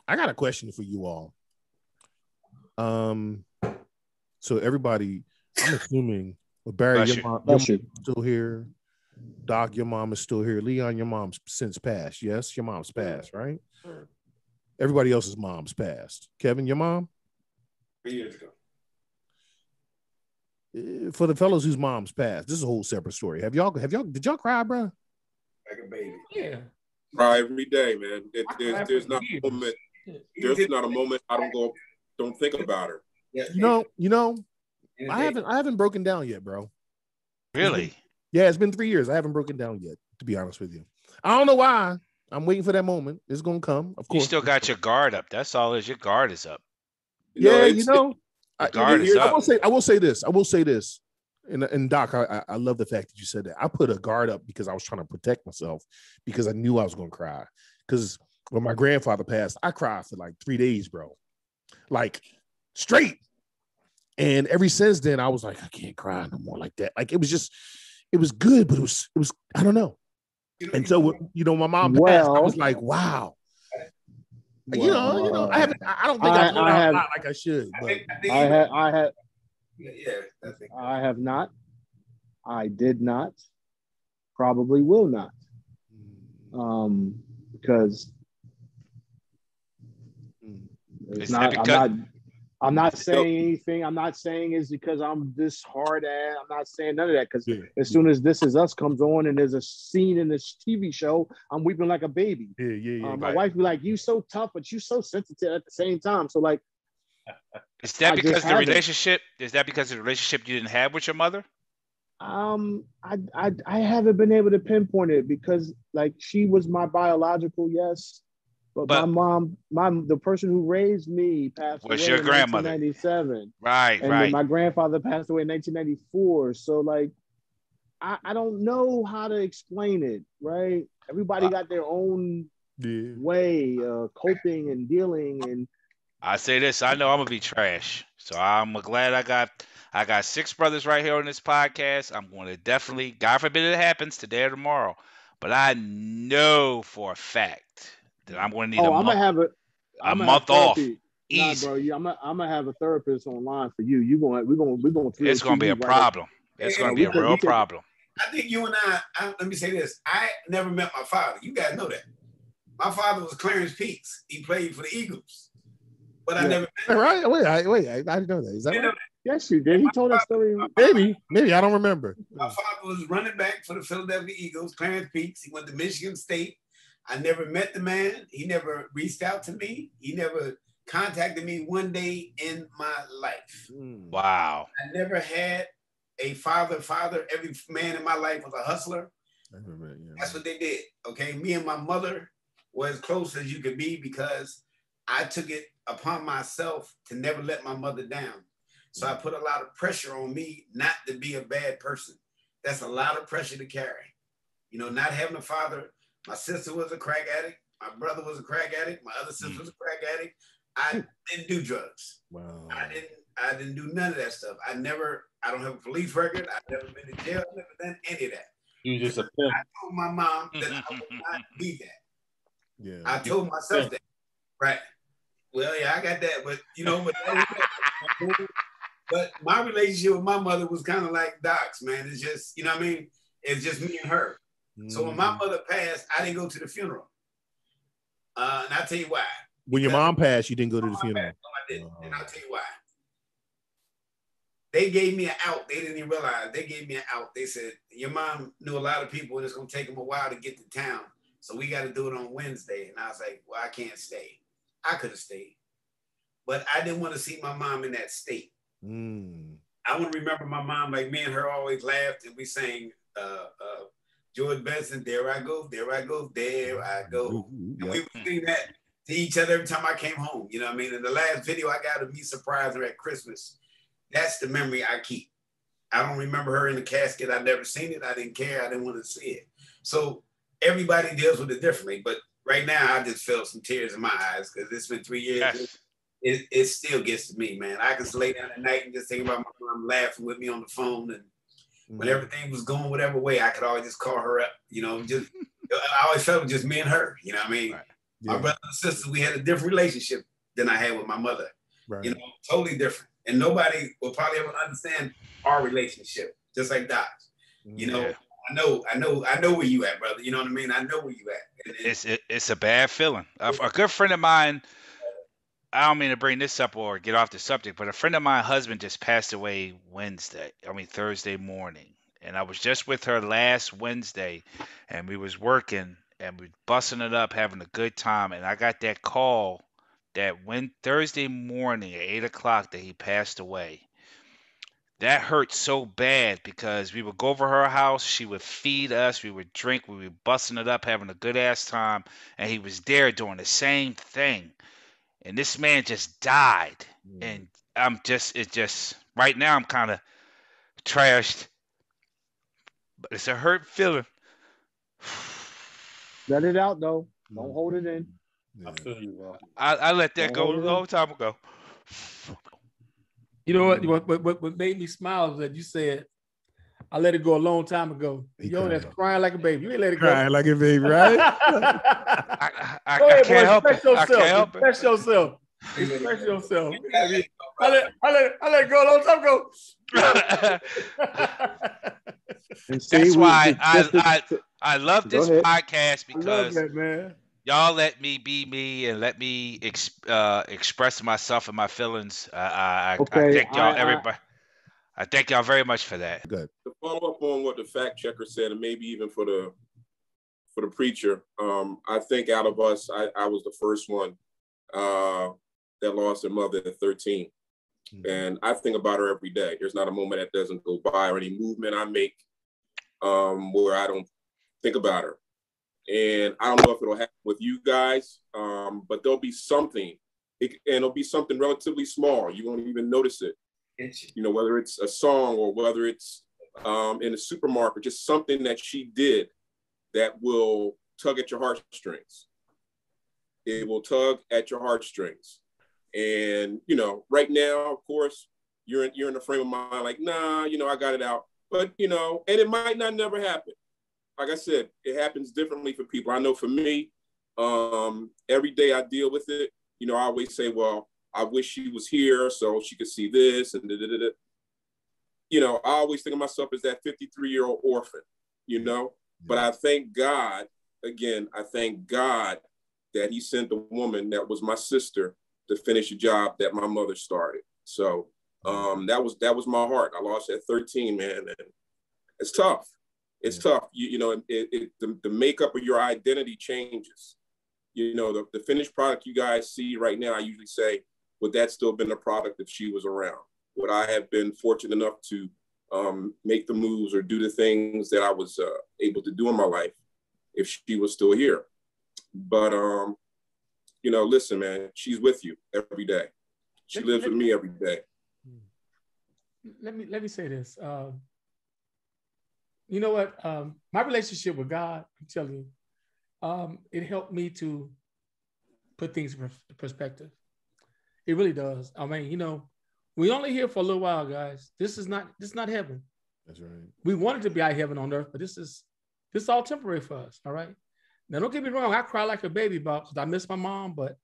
I got a question for you all. So everybody, I'm assuming, well, Barry, your mom is still here. Doc, your mom is still here. Leon, your mom's since passed. Yes, your mom's passed, right? Everybody else's mom's passed. Kevin, your mom? 3 years ago. For the fellows whose moms passed, this is a whole separate story. Did y'all cry, bro? Like a baby. Yeah. Cry every day, man. There's not a moment. There's not a moment I don't think about her. Yeah. You know, I haven't broken down yet, bro. Really? Yeah, it's been 3 years. I haven't broken down yet, to be honest with you. I don't know why. I'm waiting for that moment. It's gonna come. Of course. You still got your guard up. That's all. Your guard is up. Yeah, guard is up. I will say this. And Doc, I love the fact that you said that. I put a guard up because I was trying to protect myself because I knew I was gonna cry. Because when my grandfather passed, I cried for like 3 days, bro. Like straight. And ever since then, I was like, I can't cry no more like that. Like it was good, but it was I don't know. And so my mom passed, I was like, wow. Well, I don't think I have not like I should. But I have not. I did not. Probably will not. Because it's not. I'm not saying anything. I'm not saying it's because I'm this hard at. I'm not saying none of that. Because as soon as This Is Us comes on and there's a scene in this TV show, I'm weeping like a baby. My wife be like, "You so tough, but you so sensitive at the same time." So like, is that because the relationship? Is that because of the relationship you didn't have with your mother? I haven't been able to pinpoint it because like she was my biological, yes. But my mom, the person who raised me passed away your in grandmother. 1997. Right. Then my grandfather passed away in 1994. So like, I don't know how to explain it, right? Everybody got their own way of coping and dealing. And I say this, I know I'm gonna be trash. So I'm glad I got 6 brothers right here on this podcast. I'm going to definitely, God forbid it happens today or tomorrow, but I know for a fact that I'm going to need a month off. Easy. Nah, bro, I'm gonna have a therapist online for you. We're going. It's going to be a problem. It's going to be a real problem. I think you and I. Let me say this. I never met my father. You guys know that. My father was Clarence Peaks. He played for the Eagles, but I never met him. Right? Wait. I didn't know that. Is that right? Yes, you did. He told that story. Maybe I don't remember. My father was running back for the Philadelphia Eagles. Clarence Peaks. He went to Michigan State. I never met the man. He never reached out to me. He never contacted me one day in my life. Wow. I never had a father. Every man in my life was a hustler. That's what they did. Okay. Me and my mother were as close as you could be because I took it upon myself to never let my mother down. So I put a lot of pressure on me not to be a bad person. That's a lot of pressure to carry. Not having a father. My sister was a crack addict. My brother was a crack addict. My other sister was a crack addict. I didn't do drugs. Wow. I didn't do none of that stuff. I don't have a police record. I've never been to jail. I've never done any of that. You just I told my mom that I would not be that. Yeah. I told myself that. Right. Well, yeah, I got that, but but my relationship with my mother was kind of like Doc's, man. It's just, you know what I mean? It's just me and her. So when my mother passed, I didn't go to the funeral. And I'll tell you why. When your mom passed, you didn't go to the funeral? No, I didn't. And I'll tell you why. They gave me an out. They didn't even realize. They gave me an out. They said, your mom knew a lot of people and it's going to take them a while to get to town. So we got to do it on Wednesday. And I was like, well, I can't stay. I could have stayed. But I didn't want to see my mom in that state. I want to remember my mom, like me and her always laughed and we sang George Benson, there I go, there I go, there I go. And we would sing that to each other every time I came home. You know what I mean? And the last video I got of me surprising her at Christmas, that's the memory I keep. I don't remember her in the casket. I've never seen it. I didn't care. I didn't want to see it. So everybody deals with it differently. But right now, I just felt some tears in my eyes because it's been 3 years. Yes. It still gets to me, man. I can just lay down at night and just think about my mom laughing with me on the phone. And when everything was going whatever way, I could always just call her up. Just I always felt it was just me and her. You know what I mean? Right. My brother and sister, we had a different relationship than I had with my mother. Right. You know, totally different. And nobody will probably ever understand our relationship, just like Doc's. You know, I know where you at, brother. You know what I mean? I know where you at. It's a bad feeling. A good friend of mine, I don't mean to bring this up or get off the subject, but a friend of mine, husband, just passed away Thursday morning. And I was just with her last Wednesday, and we was working, and we busting it up, having a good time. And I got that call that Thursday morning at 8 o'clock that he passed away. That hurt so bad because we would go over her house, she would feed us, we would drink, we would busting it up, having a good ass time, and he was there doing the same thing. And this man just died. And right now I'm kind of trashed, but it's a hurt feeling. Let it out though. Don't hold it in. I feel you, bro. I let that go a long time ago. You know what made me smile is that you said, I let it go a long time ago. That's crying like a baby. You ain't let it go. Crying like a baby, right? I can't help it. Express yourself. Express yourself. I let it go a long time ago. That's why I love this podcast, because I love that, man. Y'all let me be me and let me express myself and my feelings. I thank y'all, everybody. I thank y'all very much for that. Good. To follow up on what the fact checker said, and maybe even for the preacher, I think out of us, I was the first one that lost their mother at 13. Mm-hmm. And I think about her every day. There's not a moment that doesn't go by, or any movement I make where I don't think about her. And I don't know if it'll happen with you guys, but there'll be something, and it'll be something relatively small. You won't even notice it. You know, whether it's a song or whether it's in a supermarket, just something that she did that will tug at your heartstrings. It will tug at your heartstrings. And, you know, right now, of course, you're in the frame of mind like, nah, you know, I got it out. But, you know, and it might not never happen. Like I said, it happens differently for people. I know for me, every day I deal with it. You know, I always say, well, I wish she was here so she could see this and da-da-da-da. You know, I always think of myself as that 53-year-old orphan, you know. But I thank God, again, that he sent the woman that was my sister to finish a job that my mother started. So that was my heart. I lost at 13, man, and it's tough. It's tough. You know, the makeup of your identity changes. You know, the finished product you guys see right now, I usually say, would that still been a product if she was around? Would I have been fortunate enough to make the moves or do the things that I was able to do in my life if she was still here? But, you know, listen, man, she's with you every day. She lives with me every day. Let me say this. You know what? My relationship with God, I'm telling you, it helped me to put things in perspective. It really does. I mean, you know, we only here for a little while, guys. This is not heaven. That's right. We wanted to be out heaven on earth, but this is all temporary for us. All right. Now, don't get me wrong. I cry like a baby because I miss my mom, but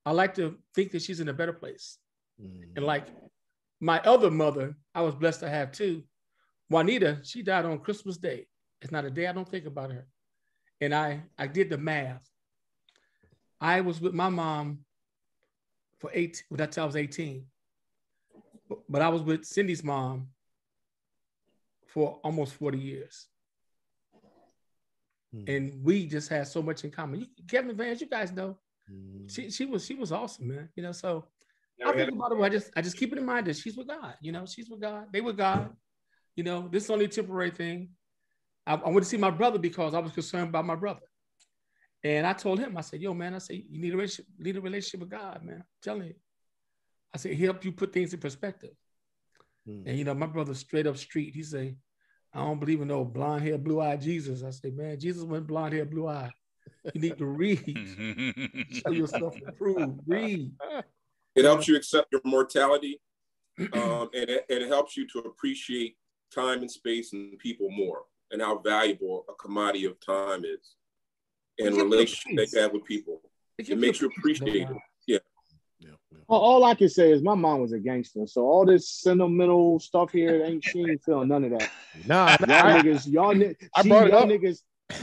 I like to think that she's in a better place. Mm-hmm. And like my other mother, I was blessed to have too. Juanita, she died on Christmas Day. It's not a day I don't think about her. And I did the math. I was with my mom for 8, well, that's I was 18. But I was with Cindy's mom for almost 40 years. And we just had so much in common. Kevin Vance, you guys know, she was awesome, man. You know, so I think about it. I just keep it in mind that she's with God. You know, she's with God. They with God. You know, this is only a temporary thing. I went to see my brother because I was concerned about my brother. And I told him, I said, yo, man, I said, you need a relationship with God, man. I'm telling you. I said, he helped you put things in perspective. And, you know, my brother's straight up street. He said, I don't believe in no blonde hair, blue eye Jesus. I said, man, Jesus went blonde hair, blue eye. You need to read. Show yourself improved. Read. It helps you accept your mortality. And it helps you to appreciate time and space and people more, and how valuable a commodity of time is and relationship they have with people. It makes you appreciate it. Yeah. All I can say is my mom was a gangster. So all this sentimental stuff here, she ain't feeling none of that. Nah, y'all niggas,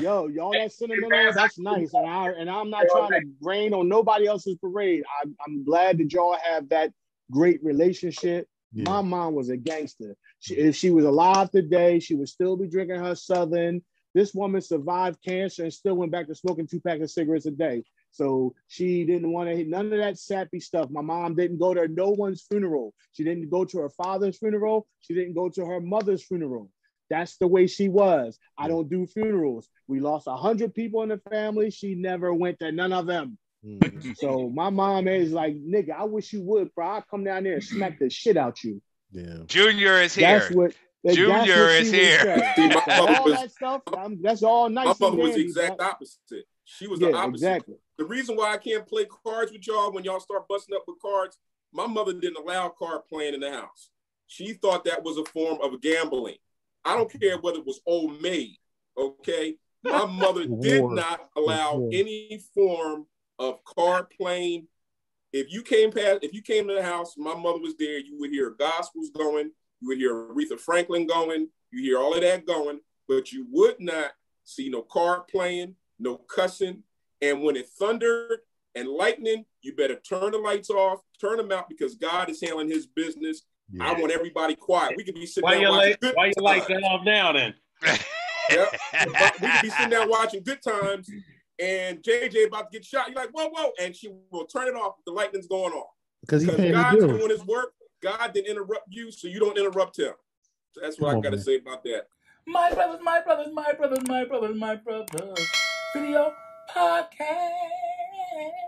y'all that sentimental, that's nice. And I'm not trying to rain on nobody else's parade. I'm glad that y'all have that great relationship. Yeah. My mom was a gangster. If she was alive today, she would still be drinking her Southern. This woman survived cancer and still went back to smoking 2 packs of cigarettes a day. So she didn't want to hit none of that sappy stuff. My mom didn't go to no one's funeral. She didn't go to her father's funeral. She didn't go to her mother's funeral. That's the way she was. I don't do funerals. We lost 100 people in the family. She never went to none of them. So my mom is like, nigga, I wish you would, bro. I'll come down there and smack the shit out you. Yeah. Junior is here. Junior is here. See, all that stuff, that's all nice. My mother was the exact opposite. She was the opposite. Exactly. The reason why I can't play cards with y'all when y'all start busting up with cards, my mother didn't allow card playing in the house. She thought that was a form of gambling. I don't care whether it was old maid, okay? My mother did not allow any form of card playing. If you came to the house, my mother was there, you would hear gospels going, you would hear Aretha Franklin going, you hear all of that going, but you would not see no card playing, no cussing. And when it thundered and lightning, you better turn the lights off, turn them out, because God is handling his business. Yeah. I want everybody quiet. We could be sitting there watching good times. Why you lights off now then? Yep. We could be sitting there watching good times, and JJ about to get shot. You're like, whoa, whoa. And she will turn it off if the lightning's going off. Because God's doing his work. God didn't interrupt you, so you don't interrupt him. So that's what I got to say about that. My brothers. Video podcast.